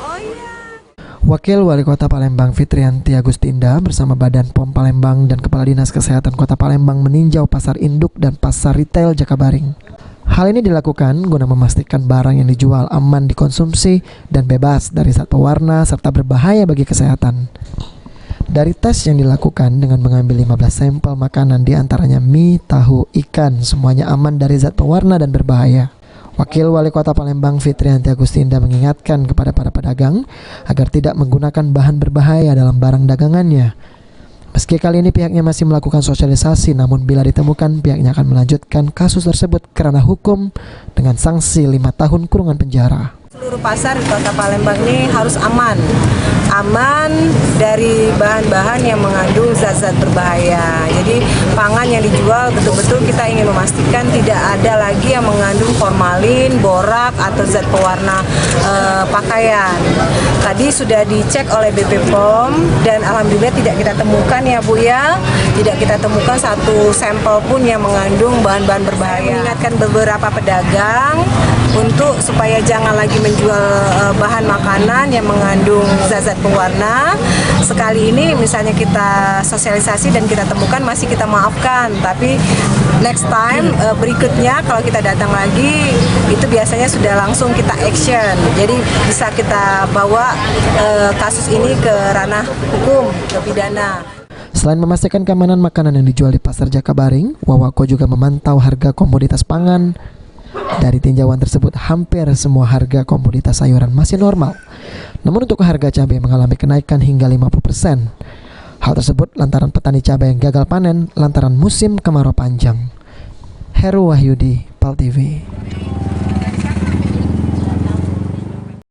Oh iya. Wakil Wali Kota Palembang Fitrianti Agustinda bersama Badan POM Palembang dan Kepala Dinas Kesehatan Kota Palembang meninjau pasar induk dan pasar retail Jakabaring. Hal ini dilakukan guna memastikan barang yang dijual aman dikonsumsi dan bebas dari zat pewarna serta berbahaya bagi kesehatan. Dari tes yang dilakukan dengan mengambil 15 sampel makanan diantaranya mie, tahu, ikan, semuanya aman dari zat pewarna dan berbahaya. Wakil Wali Kota Palembang Fitrianti Agustinda mengingatkan kepada para pedagang agar tidak menggunakan bahan berbahaya dalam barang dagangannya. Meski kali ini pihaknya masih melakukan sosialisasi, namun bila ditemukan pihaknya akan melanjutkan kasus tersebut kerana hukum dengan sanksi 5 tahun kurungan penjara. Seluruh pasar di Kota Palembang ini harus aman dari bahan-bahan yang mengandung zat-zat berbahaya. Jadi pangan yang dijual betul-betul kita ingin memastikan tidak ada lagi yang mengandung formalin, borak atau zat pewarna pakaian. Tadi sudah dicek oleh BP POM dan alhamdulillah tidak kita temukan ya Bu ya, tidak kita temukan satu sampel pun yang mengandung bahan-bahan berbahaya. Mengingatkan beberapa pedagang untuk supaya jangan lagi menjual bahan makanan yang mengandung zat-zat pewarna. Sekali ini misalnya kita sosialisasi dan kita temukan masih kita maafkan, tapi next time berikutnya kalau kita datang lagi itu biasanya sudah langsung kita action. Jadi bisa kita bawa kasus ini ke ranah hukum, ke pidana. Selain memastikan keamanan makanan yang dijual di Pasar Jakabaring, Wawako juga memantau harga komoditas pangan. Dari tinjauan tersebut, hampir semua harga komoditas sayuran masih normal. Namun untuk harga cabai mengalami kenaikan hingga 50%. Hal tersebut lantaran petani cabai yang gagal panen lantaran musim kemarau panjang. Heru Wahyudi, PAL TV.